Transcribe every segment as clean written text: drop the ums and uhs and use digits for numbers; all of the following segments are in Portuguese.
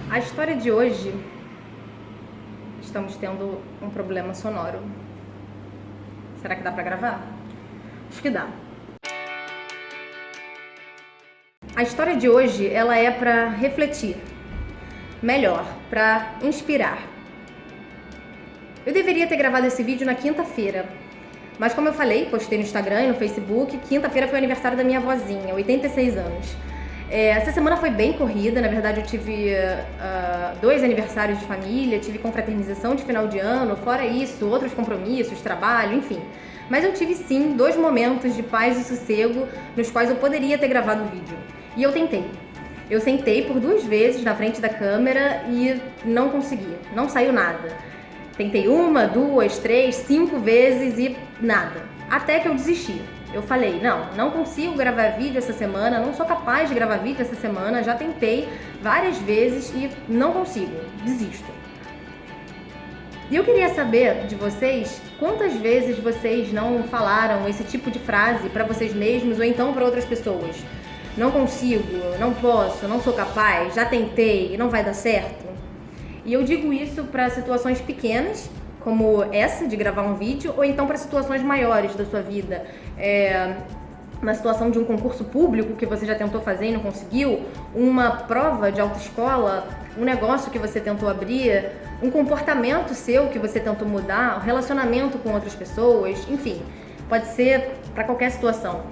A história de hoje, estamos tendo um problema sonoro. Será que dá pra gravar? Acho que dá. A história de hoje, ela é pra refletir. Melhor, pra inspirar. Eu deveria ter gravado esse vídeo na quinta-feira, mas como eu falei, postei no Instagram e no Facebook, quinta-feira foi o aniversário da minha avózinha, 86 anos. Essa semana foi bem corrida, na verdade eu tive 2 aniversários de família, tive confraternização de final de ano, fora isso, outros compromissos, trabalho, enfim. Mas eu tive sim 2 momentos de paz e sossego nos quais eu poderia ter gravado o vídeo. E eu tentei. Eu sentei por 2 vezes na frente da câmera e não consegui, não saiu nada. Tentei 1, 2, 3, 5 vezes e nada. Até que eu desisti. Eu falei, não consigo gravar vídeo essa semana, não sou capaz de gravar vídeo essa semana, já tentei várias vezes e não consigo, desisto. E eu queria saber de vocês, quantas vezes vocês não falaram esse tipo de frase para vocês mesmos ou então para outras pessoas? Não consigo, não posso, não sou capaz, já tentei, não vai dar certo. E eu digo isso para situações pequenas, como essa de gravar um vídeo, ou então para situações maiores da sua vida. Uma situação de um concurso público que você já tentou fazer e não conseguiu, uma prova de autoescola, um negócio que você tentou abrir, um comportamento seu que você tentou mudar, um relacionamento com outras pessoas, enfim, pode ser para qualquer situação.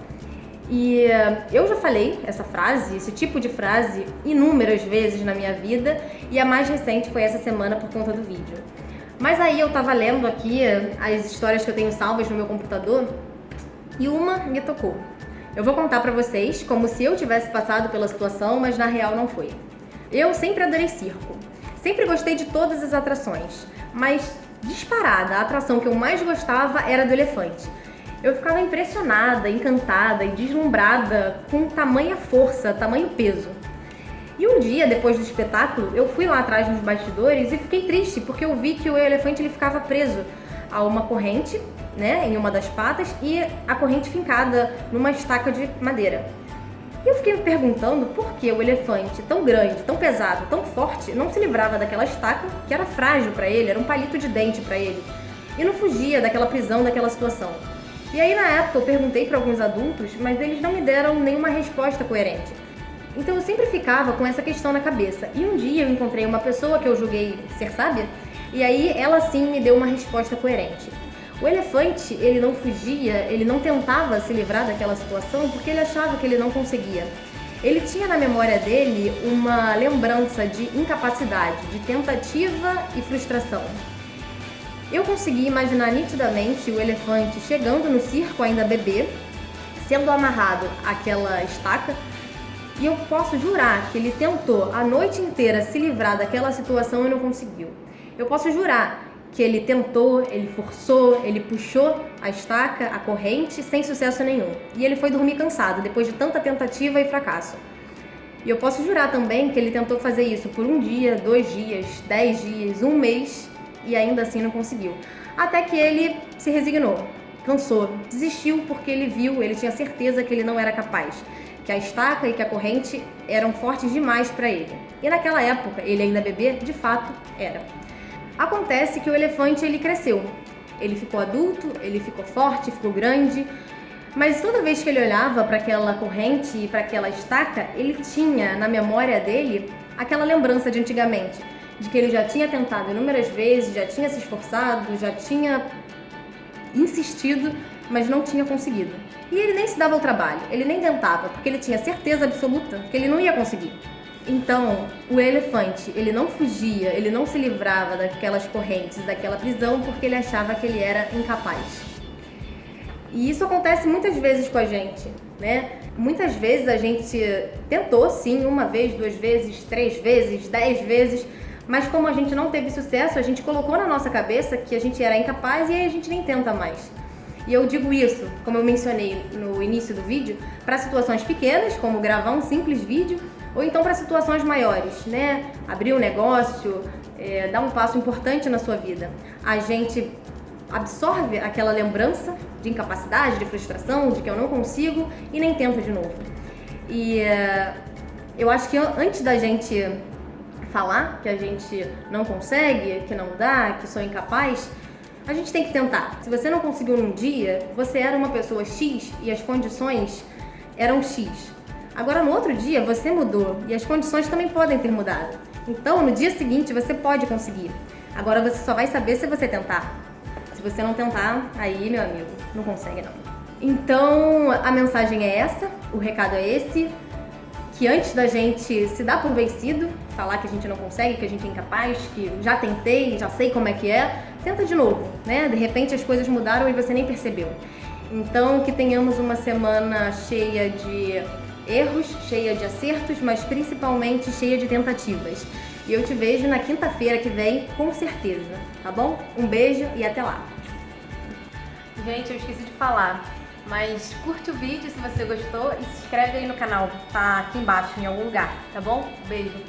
E eu já falei essa frase, esse tipo de frase, inúmeras vezes na minha vida, e a mais recente foi essa semana por conta do vídeo. Mas aí eu tava lendo aqui as histórias que eu tenho salvas no meu computador e uma me tocou. Eu vou contar pra vocês como se eu tivesse passado pela situação, mas na real não foi. Eu sempre adorei circo, sempre gostei de todas as atrações, mas disparada, a atração que eu mais gostava era do elefante. Eu ficava impressionada, encantada e deslumbrada com tamanha força, tamanho peso. E um dia, depois do espetáculo, eu fui lá atrás nos bastidores e fiquei triste, porque eu vi que o elefante ele ficava preso a uma corrente, né, em uma das patas, e a corrente fincada numa estaca de madeira. E eu fiquei me perguntando por que o elefante, tão grande, tão pesado, tão forte, não se livrava daquela estaca, que era frágil para ele, era um palito de dente para ele, e não fugia daquela prisão, daquela situação. E aí na época eu perguntei para alguns adultos, mas eles não me deram nenhuma resposta coerente. Então eu sempre ficava com essa questão na cabeça. E um dia eu encontrei uma pessoa que eu julguei ser sábia, e aí ela sim me deu uma resposta coerente. O elefante, ele não fugia, ele não tentava se livrar daquela situação porque ele achava que ele não conseguia. Ele tinha na memória dele uma lembrança de incapacidade, de tentativa e frustração. Eu consegui imaginar nitidamente o elefante chegando no circo ainda bebê, sendo amarrado àquela estaca, e eu posso jurar que ele tentou a noite inteira se livrar daquela situação e não conseguiu. Eu posso jurar que ele tentou, ele forçou, ele puxou a estaca, a corrente, sem sucesso nenhum. E ele foi dormir cansado, depois de tanta tentativa e fracasso. E eu posso jurar também que ele tentou fazer isso por 1 dia, 2 dias, 10 dias, 1 mês, e ainda assim não conseguiu. Até que ele se resignou, cansou, desistiu porque ele viu, ele tinha certeza que ele não era capaz, que a estaca e que a corrente eram fortes demais para ele. E naquela época, ele ainda bebê, de fato, era. Acontece que o elefante ele cresceu, ele ficou adulto, ele ficou forte, ficou grande, mas toda vez que ele olhava para aquela corrente e para aquela estaca, ele tinha na memória dele aquela lembrança de antigamente, de que ele já tinha tentado inúmeras vezes, já tinha se esforçado, já tinha insistido, mas não tinha conseguido. E ele nem se dava ao trabalho, ele nem tentava, porque ele tinha certeza absoluta que ele não ia conseguir. Então, o elefante, ele não fugia, ele não se livrava daquelas correntes, daquela prisão, porque ele achava que ele era incapaz. E isso acontece muitas vezes com a gente, né? Muitas vezes a gente tentou, sim, 1 vez, 2 vezes, 3 vezes, 10 vezes, mas como a gente não teve sucesso, a gente colocou na nossa cabeça que a gente era incapaz e aí a gente nem tenta mais. E eu digo isso, como eu mencionei no início do vídeo, para situações pequenas, como gravar um simples vídeo, ou então para situações maiores, né? Abrir um negócio, dar um passo importante na sua vida. A gente absorve aquela lembrança de incapacidade, de frustração, de que eu não consigo e nem tenta de novo. E eu acho que antes da gente falar que a gente não consegue, que não dá, que sou incapaz, a gente tem que tentar. Se você não conseguiu num dia, você era uma pessoa X e as condições eram X. Agora no outro dia você mudou e as condições também podem ter mudado. Então no dia seguinte você pode conseguir. Agora você só vai saber se você tentar. Se você não tentar, aí meu amigo, não consegue não. Então a mensagem é essa, o recado é esse, que antes da gente se dar por vencido, falar que a gente não consegue, que a gente é incapaz, que já tentei, já sei como é que é, tenta de novo, né? De repente as coisas mudaram e você nem percebeu. Então que tenhamos uma semana cheia de erros, cheia de acertos, mas principalmente cheia de tentativas. E eu te vejo na quinta-feira que vem, com certeza, tá bom? Um beijo e até lá! Gente, eu esqueci de falar, mas curte o vídeo se você gostou e se inscreve aí no canal, tá aqui embaixo em algum lugar, tá bom? Beijo!